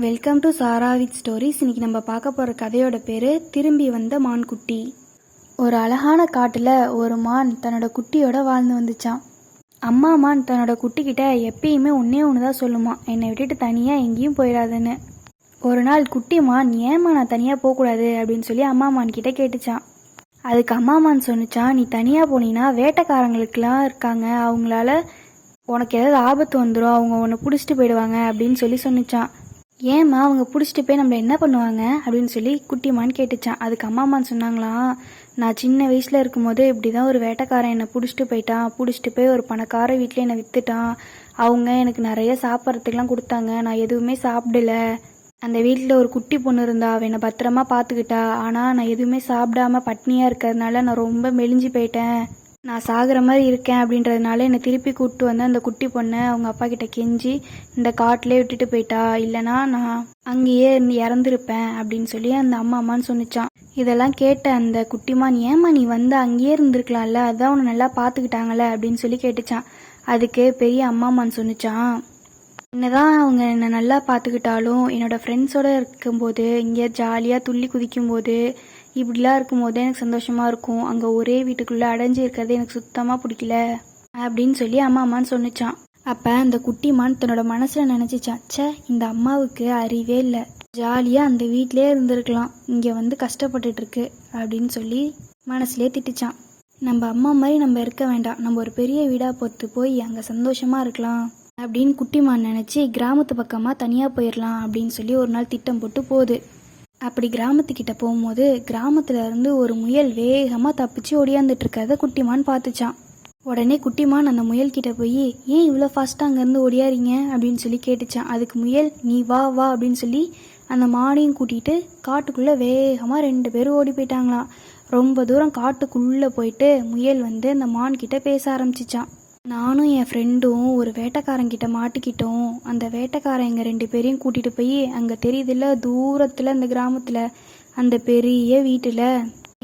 Welcome to Sara with stories. இன்னைக்கு நம்ம பார்க்க போகிற கதையோட பேர் திரும்பி வந்த மான்குட்டி. ஒரு அழகான காட்டில் ஒரு மான் தன்னோட குட்டியோட வாழ்ந்து வந்துச்சான். அம்மா மான் தன்னோட குட்டிக்கிட்ட எப்பயுமே ஒன்றே ஒன்று தான் சொல்லுமா, என்னை விட்டுட்டு தனியாக எங்கேயும் போயிடாதுன்னு. ஒரு நாள் குட்டி மான், ஏம்மா நான் தனியாக போகக்கூடாது அப்படின்னு சொல்லி அம்மா மான் கிட்ட கேட்டுச்சான். அதுக்கு அம்மா மான் சொன்னிச்சான், நீ தனியாக போனீங்கன்னா வேட்டைக்காரங்களுக்கெல்லாம் இருக்காங்க, அவங்களால உனக்கு ஏதாவது ஆபத்து வந்துடும், அவங்க உன்னை பிடிச்சிட்டு போயிடுவாங்க அப்படின்னு சொல்லி சொன்னிச்சான். ஏம்மா அவங்க பிடிச்சிட்டு போய் நம்மளை என்ன பண்ணுவாங்க அப்படின்னு சொல்லி குட்டிமான்னு கேட்டுச்சான். அதுக்கு அம்மாமான்னு சொன்னாங்களாம், நான் சின்ன வயசில் இருக்கும்போது இப்படி தான் ஒரு வேட்டைக்காரன் என்னை பிடிச்சிட்டு போயிட்டான். பிடிச்சிட்டு போய் ஒரு பணக்கார வீட்டில் என்னை விற்றுட்டான். அவங்க எனக்கு நிறைய சாப்பிட்றதுக்கெலாம் கொடுத்தாங்க, நான் எதுவுமே சாப்பிடல. அந்த வீட்டில் ஒரு குட்டி பொண்ணு இருந்தா, அவள் என்னை பத்திரமா பார்த்துக்கிட்டா. ஆனால் நான் எதுவுமே சாப்பிடாம பட்னியாக இருக்கிறதுனால நான் ரொம்ப மெலிஞ்சு போயிட்டேன். நான் சாகிற மாதிரி இருக்கேன் அப்படின்றதுனால என்னை திருப்பி கூப்பிட்டு வந்து அந்த குட்டி பொண்ணை அவங்க அப்பா கிட்ட கெஞ்சி இந்த காட்டிலே விட்டுட்டு போயிட்டா, இல்லைனா நான் அங்கேயே இறந்துருப்பேன் அப்படின்னு சொல்லி அந்த அம்மான்னு சொன்னிச்சான். இதெல்லாம் கேட்ட அந்த குட்டிமான், ஏம்மா நீ வந்து அங்கேயே இருந்திருக்கலாம்ல, அதான் உன்னை நல்லா பார்த்துக்கிட்டாங்களே அப்படின்னு சொல்லி கேட்டுச்சான். அதுக்கு பெரிய அம்மாமான்னு சொன்னிச்சான், என்னதான் அவங்க என்னை நல்லா பார்த்துக்கிட்டாலும் என்னோடய ஃப்ரெண்ட்ஸோடு இருக்கும்போது இங்கே ஜாலியாக துள்ளி குதிக்கும்போது இப்படிலாம் இருக்கும்போது எனக்கு சந்தோஷமாக இருக்கும். அங்கே ஒரே வீட்டுக்குள்ளே அடைஞ்சி இருக்கிறது எனக்கு சுத்தமாக பிடிக்கல அப்படின்னு சொல்லி அம்மான்னு சொன்னிச்சான். அப்போ அந்த குட்டிமான் தன்னோட மனசில் நினச்சிச்சான், ச்சே இந்த அம்மாவுக்கு அறிவே இல்லை, ஜாலியாக அந்த வீட்டிலே இருந்திருக்கலாம், இங்கே வந்து கஷ்டப்பட்டுட்ருக்கு அப்படின்னு சொல்லி மனசுலேயே திட்டிச்சான். நம்ம அம்மா மாதிரி நம்ம இருக்க வேண்டாம், நம்ம ஒரு பெரிய வீடாக பொறுத்து போய் அங்கே சந்தோஷமாக இருக்கலாம் அப்படின்னு குட்டிமான் நினச்சி கிராமத்து பக்கமாக தனியாக போயிடலாம் அப்படின்னு சொல்லி ஒரு நாள் திட்டம் போட்டு போகுது. அப்படி கிராமத்துக்கிட்ட போகும்போது கிராமத்துல இருந்து ஒரு முயல் வேகமாக தப்பிச்சு ஓடியாந்துட்டு இருக்கிறத குட்டிமான் பார்த்துச்சான். உடனே குட்டிமான் அந்த முயல்கிட்ட போய், ஏன் இவ்வளோ ஃபாஸ்ட்டாக அங்கேருந்து ஓடியாரீங்க அப்படின்னு சொல்லி கேட்டுச்சான். அதுக்கு முயல், நீ வா வா அப்படின்னு சொல்லி அந்த மானையும் கூட்டிகிட்டு காட்டுக்குள்ளே வேகமாக 2 பேரும் ஓடி போயிட்டாங்களாம். ரொம்ப தூரம் காட்டுக்குள்ளே போயிட்டு முயல் வந்து அந்த மான் கிட்ட பேச ஆரம்பிச்சிச்சான். நானும் என் ஃப்ரெண்டும் ஒரு வேட்டைக்காரங்கிட்ட மாட்டிக்கிட்டோம். அந்த வேட்டைக்காரன் எங்கள் 2 பேரையும் கூட்டிகிட்டு போய் அங்கே தெரியுதுல்ல தூரத்தில் அந்த கிராமத்தில் அந்த பெரிய வீட்டில்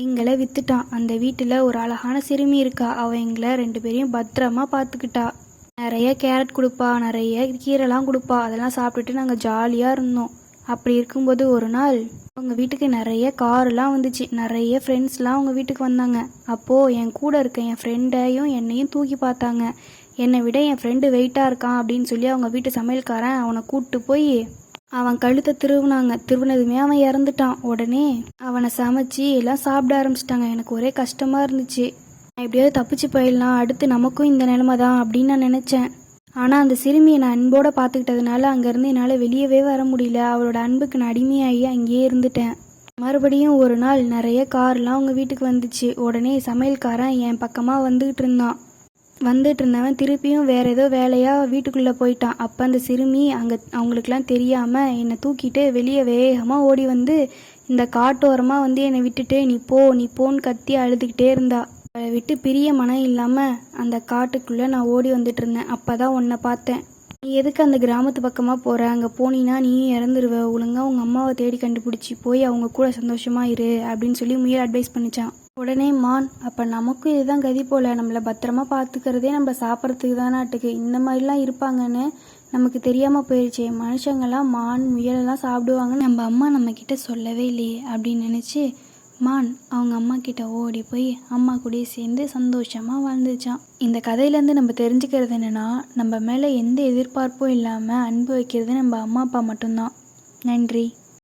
எங்களை விற்றுட்டான். அந்த வீட்டில் ஒரு அழகான சிறுமி இருக்கா, அவள் எங்களை 2 பேரையும் பத்திரமா பார்த்துக்கிட்டா. நிறைய கேரட் கொடுப்பா, நிறைய கீரைலாம் கொடுப்பா, அதெல்லாம் சாப்பிட்டுட்டு நாங்கள் ஜாலியாக இருந்தோம். அப்படி இருக்கும்போது ஒரு நாள் அவங்க வீட்டுக்கு நிறைய கார்லாம் வந்துச்சு, நிறைய ஃப்ரெண்ட்ஸ்லாம் அவங்க வீட்டுக்கு வந்தாங்க. அப்போது என் கூட இருக்க என் ஃப்ரெண்டையும் என்னையும் தூக்கி பார்த்தாங்க. என்னை விட என் ஃப்ரெண்டு வெயிட்டாக இருக்கான் அப்படின்னு சொல்லி அவங்க வீட்டு சமையல்காரன் அவனை கூப்பிட்டு போய் அவன் கழுத்தை திருவுனாங்க. திருவுனதுமே அவன் இறந்துட்டான். உடனே அவனை சமைச்சு எல்லாம் சாப்பிட ஆரம்பிச்சிட்டாங்க. எனக்கு ஒரே கஷ்டமாக இருந்துச்சு. நான் எப்படியாவது தப்பிச்சு போயிடலாம், அடுத்து நமக்கும் இந்த நிலைமை தான் அப்படின்னு நான் நினச்சேன். ஆனால் அந்த சிறுமியை நான் அன்போடு பார்த்துக்கிட்டதுனால அங்கேருந்து என்னால் வெளியவே வர முடியல. அவளோட அன்புக்கு நான் அடிமையாகி அங்கேயே இருந்துட்டேன். மறுபடியும் ஒரு நாள் நிறைய கார்லாம் அவங்க வீட்டுக்கு வந்துச்சு. உடனே சமையல்காரன் என் பக்கமாக வந்துட்டு இருந்தவன் திருப்பியும் வேறு ஏதோ வேலையாக வீட்டுக்குள்ளே போயிட்டான். அப்போ அந்த சிறுமி அவங்களுக்கெல்லாம் தெரியாமல் என்னை தூக்கிட்டு வெளியே வேகமாக ஓடி வந்து இந்த காட்டோரமாக வந்து என்னை விட்டுட்டு நீ போன்னு கத்தி அழுதுகிட்டே இருந்தா. அவளை விட்டு பிரிய மனம் இல்லாமல் அந்த காட்டுக்குள்ளே நான் ஓடி வந்துட்டு இருந்தேன். அப்போ தான் உன்னை பார்த்தேன். நீ எதுக்கு அந்த கிராமத்து பக்கமாக போகிற, அங்கே போனீன்னா நீ இறந்துருவ, ஒழுங்காக உங்கள் அம்மாவை தேடி கண்டுபிடிச்சி போய் அவங்க கூட சந்தோஷமாக இரு அப்படின்னு சொல்லி முயல் அட்வைஸ் பண்ணிச்சான். உடனே மான், அப்போ நமக்கும் இதுதான் கதி போல், நம்மளை பத்திரமா பார்த்துக்கிறதே நம்ம சாப்பிட்றதுக்கு தானாட்டுக்கு, இந்த மாதிரிலாம் இருப்பாங்கன்னு நமக்கு தெரியாமல் போயிடுச்சே, மனுஷங்கள்லாம் மான் முயலெல்லாம் சாப்பிடுவாங்கன்னு நம்ம அம்மா நம்மக்கிட்ட சொல்லவே இல்லையே அப்படின்னு நினச்சி மான் அவங்க அம்மா கிட்ட ஓடி போய் அம்மா கூடயே சேர்ந்து சந்தோஷமாக வாழ்ந்துச்சான். இந்த கதையிலேருந்து நம்ம தெரிஞ்சுக்கிறது என்னென்னா, நம்ம மேலே எந்த எதிர்பார்ப்பும் இல்லாமல் அன்பு வைக்கிறது நம்ம அம்மா அப்பா மட்டும்தான். நன்றி.